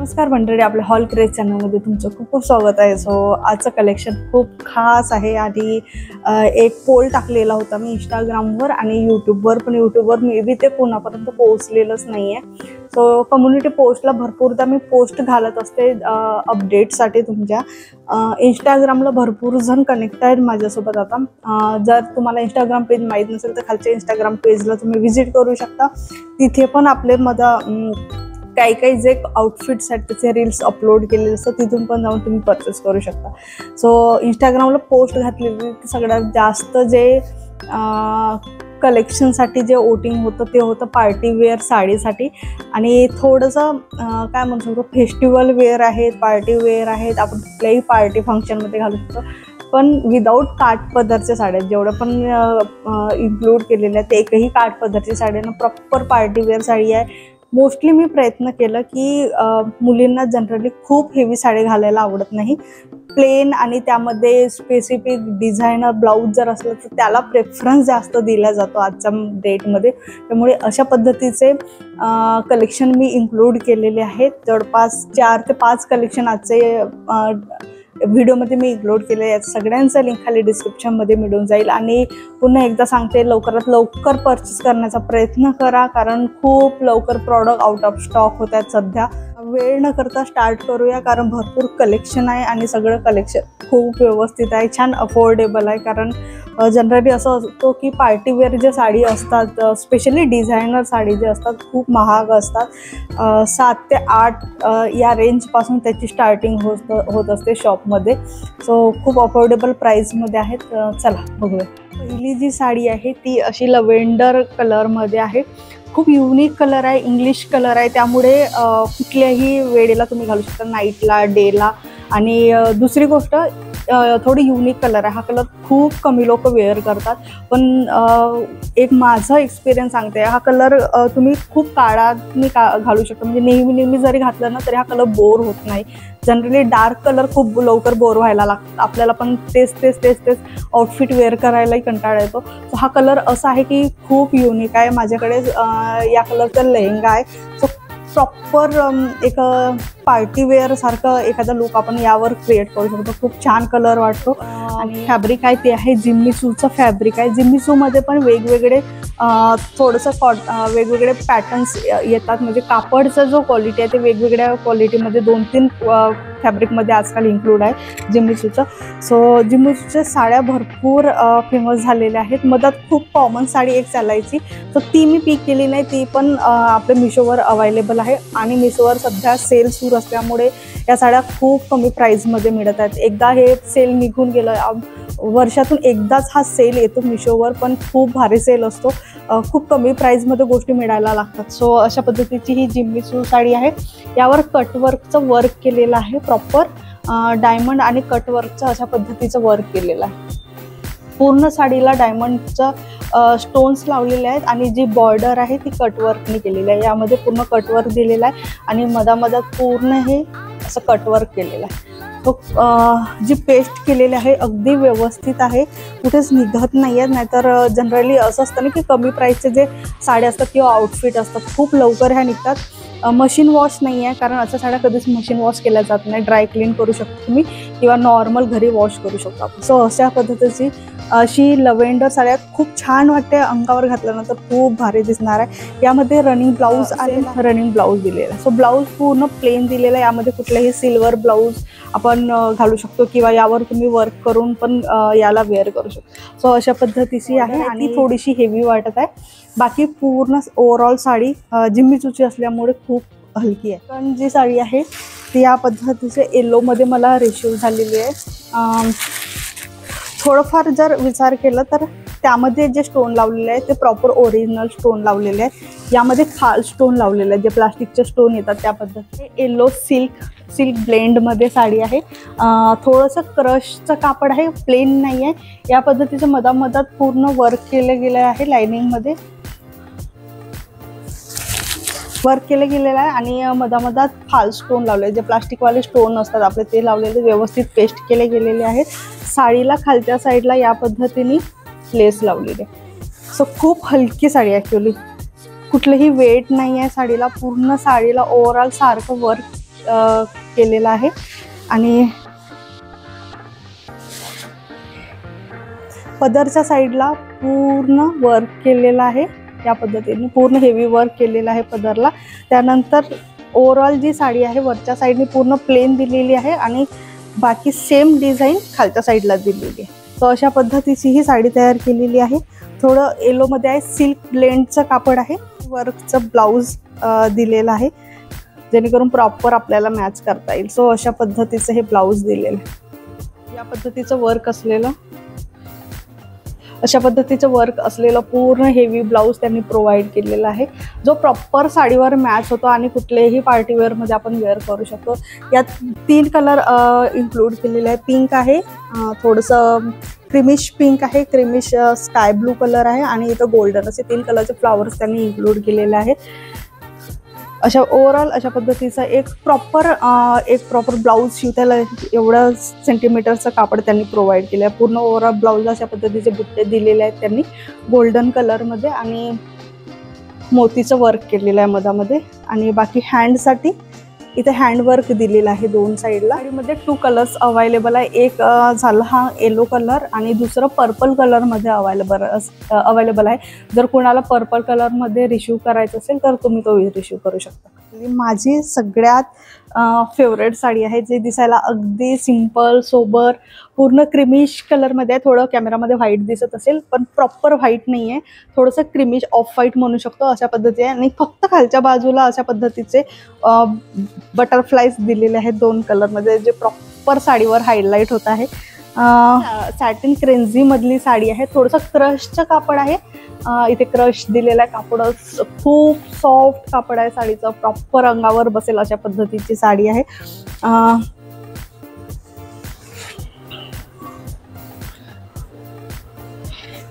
नमस्कार मंडळी, आपल्या हॉल क्रेज चॅनलमध्ये तुमचं खूप खूप स्वागत आहे। सो आजचं कलेक्शन खूप खास आहे आणि एक पोल टाकलेला होता मी इंस्टाग्रामवर आणि यूट्यूबवर, पण यूट्यूबवर मे बी ते कोणापर्यंत पोहोचलेलंच नाही आहे। सो कम्युनिटी पोस्टला भरपूरदा मी पोस्ट घालत असते अपडेटसाठी। तुमच्या इंस्टाग्रामला भरपूर जण कनेक्ट आहेत माझ्यासोबत। आता जर तुम्हाला इंस्टाग्राम पेज माहीत नसेल तर खालच्या इंस्टाग्राम पेजला तुम्ही व्हिजिट करू शकता। तिथे पण आपले काही काही जे आउटफिट्स आहेत त्याचे रील्स अपलोड केलेले असतात, तिथून पण जाऊन तुम्ही परचेस करू शकता। सो इंस्टाग्रामला पोस्ट घातलेली सगळ्यात जास्त जे कलेक्शनसाठी जे वोटिंग होतं ते होतं पार्टी वेअर साडीसाठी आणि थोडंसं काय म्हणू शकतो फेस्टिवल वेअर आहेत, पार्टी वेअर आहेत, आपण कुठल्याही पार्टी फंक्शनमध्ये घालू शकतो। पण विदाऊट काठपदरच्या साड्या जेवढं पण इन्क्लूड केलेल्या आहेत, एकही काठपदरची साडी ना प्रॉपर पार्टी वेअर साडी आहे। मोस्टली मी प्रयत्न केलं की मुलींना जनरली खूप हेवी साडी घालायला आवडत नाही, प्लेन आणि त्यामध्ये स्पेसिफिक डिझायनर ब्लाऊज जर असलं तर त्याला प्रेफरन्स जास्त दिला जातो आजच्या डेटमध्ये। त्यामुळे अशा पद्धतीचे कलेक्शन मी इन्क्लूड केलेले आहेत। जवळपास 4 ते 5 कलेक्शन आजचे व्हिडिओमध्ये मी इन्क्लूड केले आहेत। सगळ्यांचं लिंक खाली डिस्क्रिप्शनमध्ये मिळून जाईल आणि पुन्हा एकदा सांगते, लवकरात लवकर परचेस करण्याचा प्रयत्न करा, कारण खूप लवकर प्रॉडक्ट आउट ऑफ स्टॉक होत आहेत सध्या। वेळ न करता स्टार्ट करूया, कारण भरपूर कलेक्शन आहे आणि सगळं कलेक्शन खूप व्यवस्थित आहे, छान अफोर्डेबल आहे। कारण जनरली असं असतो की पार्टीवेअर जे साडी असतात, स्पेशली डिझायनर साडी जे असतात खूप महाग असतात। 7 ते 8 या रेंजपासून त्याची स्टार्टिंग होत असते शॉपमध्ये। सो खूप अफोर्डेबल प्राईसमध्ये आहेत। चला बघूया। पहिली जी साडी आहे ती अशी लव्हेंडर कलरमध्ये आहे, खूप युनिक कलर आहे, इंग्लिश कलर आहे, त्यामुळे कुठल्याही वेळेला तुम्ही घालू शकता, नाईटला, डेला। आणि दुसरी गोष्ट थोडी युनिक कलर आहे, हा कलर खूप कमी लोक वेअर करतात, पण एक माझा एक्सपिरियन्स सांगते, हा कलर तुम्ही खूप काळात घालू शकता, म्हणजे नेहमी जरी घातलं ना तरी हा कलर बोर होत नाही। जनरली डार्क कलर खूप लवकर बोर व्हायला लागतात आपल्याला, पण तेच आउटफिट वेअर करायलाही कंटाळा येतो। सो हा कलर असा आहे की खूप युनिक आहे। माझ्याकडे या कलरचा लेहंगा आहे। सो प्रॉपर एक पार्टी वेअर सारखं एखादा लुक आपण यावर क्रिएट करू शकतो। खूप छान कलर वाटतो आणि फॅब्रिक आहे ते आहे जिम्मीचूचं फॅब्रिक आहे। जिम्मीचूमध्ये पण वेगवेगळे थोडंसं वेगवेगळे पॅटर्न्स येतात, म्हणजे कापडचा जो क्वालिटी आहे ते वेगवेगळ्या क्वालिटीमध्ये 2-3 फॅब्रिकमध्ये आजकाल इन्क्लूड आहे जिम्मीचूचं। सो जिम्मीचूच्या साड्या भरपूर फेमस झालेल्या आहेत। मधात खूप कॉमन साडी एक चालायची, तर ती मी पिक केली नाही, ती पण आपल्या मिशोवर अवेलेबल आहे आणि मिशोवर सध्या सेल सुरू असल्यामुळे या साड्या खूप कमी प्राईजमध्ये मिळत आहेत। एकदा हे सेल निघून गेलं, वर्षातून एकदाच हा सेल येतो मिशोवर, पण खूप भारी सेल असतो, खूप कमी प्राईजमध्ये गोष्टी मिळायला लागतात। सो अशा पद्धतीची ही जिम्मीचू साडी आहे, यावर कटवर्कचं वर्क केलेलं आहे, प्रॉपर डायमंड आणि कटवर्कचं अशा पद्धतीचं वर्क केलेलं आहे। पूर्ण साडीला डायमंडचं स्टोन्स लावलेले आहेत आणि जी बॉर्डर आहे ती कटवर्कने केलेली आहे। यामध्ये पूर्ण कटवर्क दिलेला आहे आणि मधात पूर्ण हे असं कटवर्क केलेलं आहे। तो जी पेस्ट केलेली आहे अगदी व्यवस्थित आहे, कुठेच निघत नाही आहे। नाहीतर जनरली असं असतं ना की कमी प्राईसचे जे साड्या असतात किंवा आउटफिट असतात खूप लवकर ह्या निघतात। मशीन वॉश नाही आहे, कारण अशा साड्या कधीच मशीन वॉश केल्या जात नाही, ड्राय क्लीन करू शकतो तुम्ही किंवा नॉर्मल घरी वॉश करू शकता। सो अशा पद्धतीची अशी लव्हेंडर साड्या खूप छान वाटते, अंगावर घातल्यानंतर खूप भारी दिसणार आहे। यामध्ये रनिंग ब्लाऊज आणि रनिंग ब्लाऊज दिलेला आहे। सो ब्लाऊज पूर्ण प्लेन दिलेला आहे, यामध्ये कुठलेही सिल्वर ब्लाऊज आपण घालू शकतो किंवा यावर तुम्ही वर्क करून पण याला वेअर करू शकतो। सो अशा पद्धतीची आहे आणि थोडीशी हेवी वाटत आहे। बाकी पूर्ण ओव्हरऑल साडी जिम्मीचूची असल्यामुळे खूप हलकी आहे। पण जी साडी आहे ती या पद्धतीचे येलोमध्ये मला रिसीव झालेली आहे। थोडंफार जर विचार केला तर त्यामध्ये जे स्टोन लावलेले आहे ते प्रॉपर ओरिजिनल स्टोन लावलेले आहेत, यामध्ये खाल स्टोन लावलेले आहेत, जे प्लास्टिकचे स्टोन येतात त्या पद्धतीने। येलो सिल्क ब्लेंडमध्ये साडी आहे, थोडंसं क्रशचं कापड आहे, प्लेन नाही आहे। या पद्धतीचं मधात पूर्ण वर्क केलं गेलं आहे, लायनिंगमध्ये वर्क केलं गेलेलं आहे आणि मधात फाल स्टोन लावले, जे प्लास्टिकवाले स्टोन असतात आपले ते लावलेले व्यवस्थित पेस्ट केले गेलेले आहेत। साडीला खालच्या साईडला या पद्धतीने लेस लावलेली आहे। सो खूप हलकी साडी ॲक्च्युअली, कुठलंही वेट नाही आहे साडीला, पूर्ण साडीला ओव्हरऑल सारखं वर्क केलेला आहे आणि पदरच्या साईडला पूर्ण वर्क केलेलं आहे या पद्धतीने, पूर्ण हेवी वर्क केलेलं आहे पदरला। त्यानंतर ओव्हरऑल जी साडी आहे वरच्या साईडने पूर्ण प्लेन दिलेली आहे आणि बाकी सेम डिझाईन खालच्या साईडला दिलेली आहे। सो अशा पद्धतीची ही साडी तयार केलेली आहे। थोडं येलोमध्ये आहे, सिल्क ब्लेंडचं कापड आहे, वर्कचं ब्लाऊज दिलेलं आहे जेणेकरून प्रॉपर आपल्याला मॅच करता येईल। सो अशा पद्धतीचं हे ब्लाऊज दिलेलं आहे। या पद्धतीचं वर्क असलेलं, अशा पद्धतीचं वर्क असलेलं पूर्ण हेवी ब्लाऊज त्यांनी प्रोव्हाइड केलेला आहे, जो प्रॉपर साडीवर मॅच होतो आणि कुठल्याही पार्टीवेअरमध्ये आपण वेअर करू शकतो। यात 3 कलर इन्क्लूड केलेले आहे। पिंक आहे, थोडंसं क्रीमिश पिंक आहे, क्रीमिश स्काय ब्लू कलर आहे आणि इथं गोल्डन, असे 3 कलरचे फ्लावर्स त्यांनी इन्क्लूड केलेले आहेत। अशा ओव्हरऑल अशा पद्धतीचा एक प्रॉपर ब्लाऊज शिवताना एवढं सेंटीमीटरचं कापड त्यांनी प्रोव्हाइड केलं आहे। पूर्ण ओव्हरऑल ब्लाऊज अशा पद्धतीचे बुट्टे दिलेले आहेत त्यांनी गोल्डन कलरमध्ये आणि मोतीचं वर्क केलेलं आहे मधामध्ये। आणि बाकी हँडसाठी इथे हँडवर्क दिलेलं आहे 2 साईडला। साडीमध्ये 2 कलर्स अवेलेबल आहे, एक झाला हा येलो कलर आणि दुसरं पर्पल कलरमध्ये अवेलेबल आहे। जर कोणाला पर्पल कलरमध्ये रिसीव करायचं असेल तर तुम्ही तो रिसीव करू शकता। माझी सगळ्यात फेवरेट साडी आहे, जे दिसायला अगदी सिंपल सोबर पूर्ण क्रीमिश कलरमध्ये आहे। थोडं कॅमेरामध्ये व्हाईट दिसत असेल पण प्रॉपर व्हाईट नाही आहे, थोडंसं क्रीमिश ऑफ व्हाईट म्हणू शकतो अशा पद्धती आहे। आणि फक्त खालच्या बाजूला अशा पद्धतीचे बटरफ्लाईज दिलेले आहेत 2 कलरमध्ये, जे प्रॉपर साडीवर हायलाईट होत आहे। सॅटिन क्रेन्झी मधली साडी आहे, थोडंसं क्रशचं कापड आहे, इथे क्रश दिलेला आहे। कापड खूप सॉफ्ट कापड आहे साडीचं, प्रॉपर अंगावर बसेल अशा पद्धतीची साडी आहे।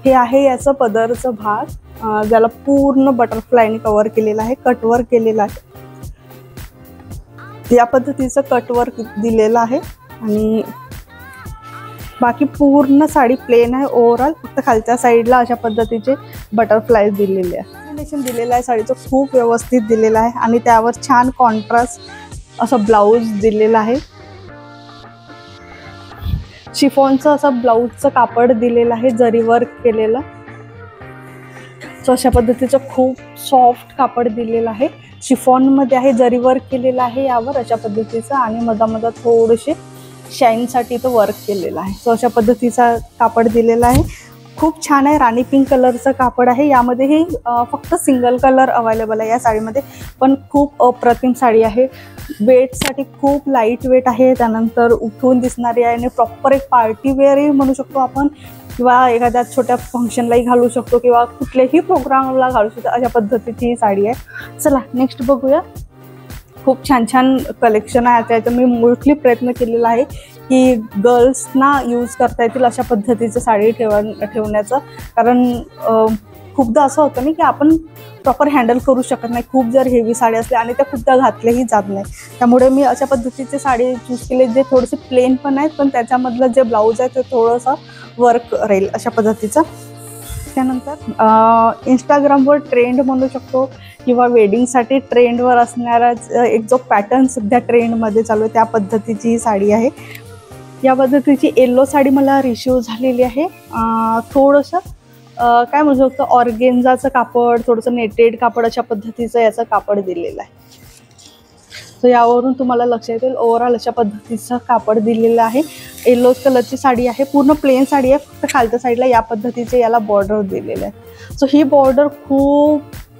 हे आहे याचं पदरचं भाग, ज्याला पूर्ण बटरफ्लायने कव्हर केलेलं आहे, कटवर्क केलेलं आहे। या पद्धतीचं कटवर्क दिलेलं आहे आणि बाकी पूर्ण साडी प्लेन आहे ओव्हरऑल, फक्त खालच्या साईडला अशा पद्धतीचे बटरफ्लाईज दिलेले आहे। कॉम्बिनेशन दिलेलं आहे साडीचं खूप व्यवस्थित दिलेलं आहे आणि त्यावर छान कॉन्ट्रास्ट असं ब्लाऊज दिलेलं आहे। शिफॉनचं असं ब्लाऊजचं कापड दिलेलं आहे, जरी वर्क केलेलं। सो अशा पद्धतीचं खूप सॉफ्ट कापड दिलेलं आहे, शिफॉनमध्ये आहे, जरी वर्क केलेलं आहे यावर अशा पद्धतीचं आणि मधामध्ये थोडेसे शाईनसाठी तो वर्क केलेला आहे। सो अशा पद्धतीचा कापड दिलेला आहे, खूप छान आहे। राणी पिंक कलरचं कापड आहे, यामध्येही फक्त सिंगल कलर अवेलेबल आहे या साडीमध्ये, पण खूप अप्रतिम साडी आहे। वेटसाठी खूप लाईट वेट आहे, त्यानंतर उठून दिसणारी आहे आणि प्रॉपर एक पार्टी वेअरही म्हणू शकतो आपण, किंवा एखाद्या छोट्या फंक्शनलाही घालू शकतो किंवा कुठल्याही प्रोग्रामला घालू शकतो अशा पद्धतीची ही साडी आहे। चला नेक्स्ट बघूया। खूप छान छान कलेक्शन आहे त्याचं, मी मोस्टली प्रयत्न केलेला आहे की गर्ल्सना यूज करता येतील अशा पद्धतीचं साडी ठेवण्याचं, कारण खूपदा असं होतं ना की आपण प्रॉपर हँडल करू शकत नाही, खूप जर हेवी साडी असल्या आणि त्या खूपदा घातल्याही जात नाही। त्यामुळे मी अशा पद्धतीचे साडी चूज केले, जे थोडेसे प्लेन पण आहेत पण त्याच्यामधलं जे ब्लाऊज आहे ते थोडंसं वर्क राहील अशा पद्धतीचं। त्यानंतर इंस्टाग्रामवर ट्रेंड म्हणू शकतो किंवा वेडिंगसाठी ट्रेंडवर असणारा एक जो पॅटर्न सध्या ट्रेंडमध्ये चालू आहे त्या पद्धतीची ही साडी आहे। या पद्धतीची येलो साडी मला रिसीव झालेली आहे। थोडंसं काय म्हणू शकतो ऑर्गेन्झाचं कापड, थोडंसं नेटेड कापड अशा पद्धतीचं याचं कापड दिलेलं आहे। सो यावरून तुम्हाला लक्षात येईल ओव्हरऑल अशा पद्धतीचं कापड दिलेलं आहे। येलो कलरची साडी आहे, पूर्ण प्लेन साडी आहे, फक्त खालच्या साईडला या पद्धतीचे याला बॉर्डर दिलेले आहे। सो ही बॉर्डर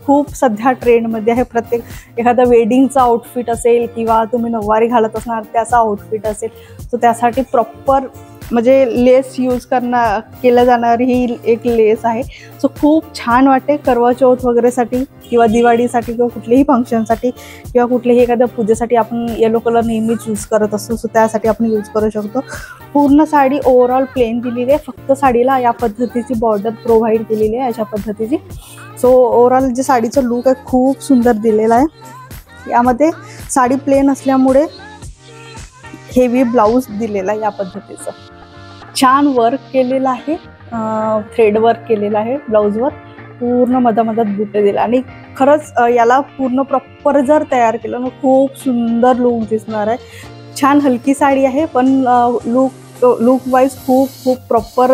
खूप सध्या ट्रेंडमध्ये आहे। प्रत्येक एखादा वेडिंगचा आउटफिट असेल किंवा तुम्ही नऊवारी घालत असणार त्याचा आउटफिट असेल, सो त्यासाठी प्रॉपर म्हणजे लेस यूज केल्या जाणारी ही एक लेस आहे। सो खूप छान वाटते करवा चौथ वगैरेसाठी किंवा दिवाळीसाठी किंवा कुठल्याही फंक्शनसाठी किंवा कुठल्याही एखाद्या पूजेसाठी आपण येलो कलर नेहमी चूज करत असतो, सो त्यासाठी आपण यूज करू शकतो। पूर्ण साडी ओव्हरऑल प्लेन दिलेली आहे, फक्त साडीला या पद्धतीची बॉर्डर प्रोव्हाइड केलेली आहे अशा पद्धतीची। सो ओव्हरऑल जे साडीचं लुक आहे खूप सुंदर दिलेला आहे। यामध्ये साडी प्लेन असल्यामुळे हेवी ब्लाऊज दिलेला आहे या पद्धतीचं, छान वर्क केलेलं आहे, थ्रेड वर्क केलेलं आहे ब्लाऊजवर, पूर्ण मधामधात बुटे दिले आणि खरंच याला पूर्ण प्रॉपर जर तयार केलं ना खूप सुंदर लुक दिसणार आहे. छान हलकी साडी आहे पण लुक वाईज खूप प्रॉपर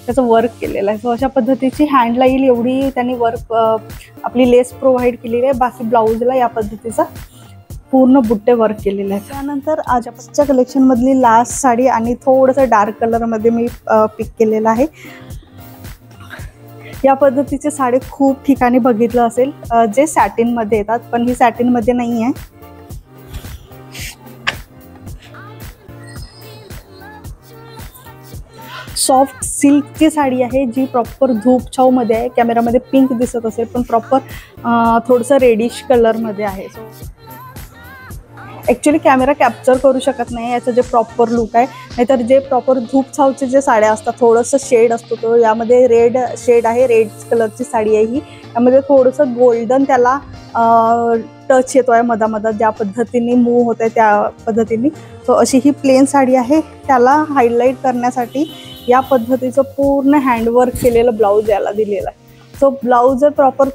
त्याचं वर्क केलेलं आहे. सो अशा पद्धतीची हँडला येईल एवढी त्यांनी वर्क आपली लेस प्रोव्हाइड केलेली आहे. बाकी ब्लाऊजला या पद्धतीचा पूर्ण बुट्टे वर्क केलेले आहे. त्यानंतर आजच्या कलेक्शनमधली लास्ट साडी आणि थोडंसं डार्क कलरमध्ये मी पिक केलेलं आहे. या पद्धतीचे साडी खूप ठिकाणी बघितलं असेल जे सॅटिनमध्ये येतात, पण ही सॅटिनमध्ये नाही आहे. सॉफ्ट सिल्कची साडी आहे जी प्रॉपर धूप छावमध्ये आहे. कॅमेरामध्ये पिंक दिसत असेल पण प्रॉपर थोडंसं रेडिश कलरमध्ये आहे. सो ॲक्च्युली कॅमेरा कॅप्चर करू शकत नाही याचं जे प्रॉपर लुक आहे. नाहीतर जे प्रॉपर धूप छावचे जे साड्या असतात थोडंसं शेड असतो तो यामध्ये रेड शेड आहे. रेड कलरची साडी आहे ही. यामध्ये थोडंसं गोल्डन त्याला टच येतो आहे मधामधात ज्या पद्धतीने मूव होत आहे त्या पद्धतीने. सो अशी ही प्लेन साडी आहे. त्याला हायलाईट करण्यासाठी या पद्धतीचं पूर्ण हँडवर्क केलेलं ब्लाऊज याला दिलेलं आहे. सो ब्लाऊज जर प्रॉपर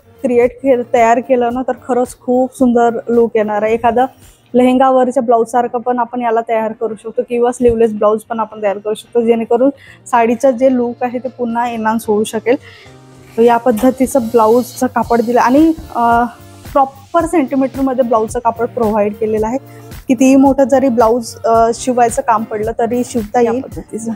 तयार केलं ना तर खरंच खूप सुंदर लुक येणार आहे. एखादं लेहंगावरच्या ब्लाऊजसारखं पण आपण याला तयार करू शकतो किंवा स्लीवलेस ब्लाऊज पण आपण तयार करू शकतो जेणेकरून साडीचं जे लुक आहे ते पुन्हा एनहान्स होऊ शकेल. तर या पद्धतीचं ब्लाऊजचं कापड दिलं आणि प्रॉपर सेंटीमीटरमध्ये ब्लाऊजचं कापड प्रोव्हाइड केलेलं आहे. कितीही मोठं जरी ब्लाऊज शिवायचं काम पडलं तरी शिवता येईल पद्धतीचं.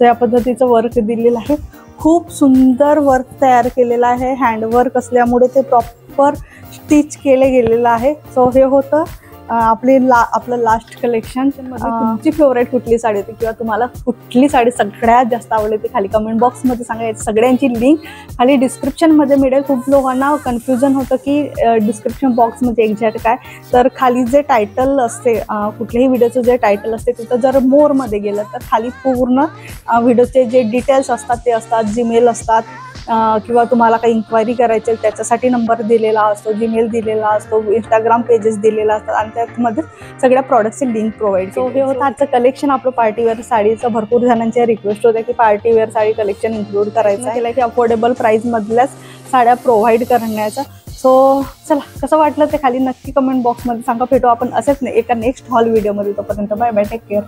तर या पद्धतीचं वर्क दिलेलं आहे. खूप सुंदर वर्क तयार केलेलं आहे. हँडवर्क असल्यामुळे ते प्रॉपर स्टिच केले गेलेलं आहे. सो हे होतं आपलं लास्ट कलेक्शन. तुमची फेवरेट कुठली साडी होती किंवा तुम्हाला कुठली साडी सगळ्यात जास्त आवडली ती खाली कमेंट बॉक्समध्ये सांगा. सगळ्यांची लिंक खाली डिस्क्रिप्शनमध्ये मिळेल. खूप लोकांना कन्फ्युजन होतं की डिस्क्रिप्शन बॉक्समध्ये एक्झॅक्ट काय. तर खाली जे टायटल असते कुठल्याही व्हिडिओचं जे टायटल असते तिथं जर मोरमध्ये गेलं तर खाली पूर्ण व्हिडिओचे जे डिटेल्स असतात ते असतात. जीमेल असतात किंवा तुम्हाला काही इन्क्वायरी करायची त्याच्यासाठी नंबर दिलेला असतो, जीमेल दिलेला असतो, इंस्टाग्राम पेजेस दिलेला असतात आणि त्यामध्ये सगळ्या प्रॉडक्टची लिंक प्रोव्हाइड. सो हे होतं आजचं कलेक्शन आपलं पार्टीवेअर साडीचं. भरपूर जणांच्या रिक्वेस्ट होत्या की पार्टीवेअर साडी कलेक्शन इन्क्लूड करायचं आहे की अफोर्डेबल प्राईसमधल्याच साड्या प्रोव्हाइड करण्याचा. सो चला कसं वाटलं ते खाली नक्की कमेंट बॉक्समध्ये सांगा. भेटू आपण असेच नाही एका नेक्स्ट हॉल व्हिडिओमध्ये. तोपर्यंत बाय बाय, टेक केअर.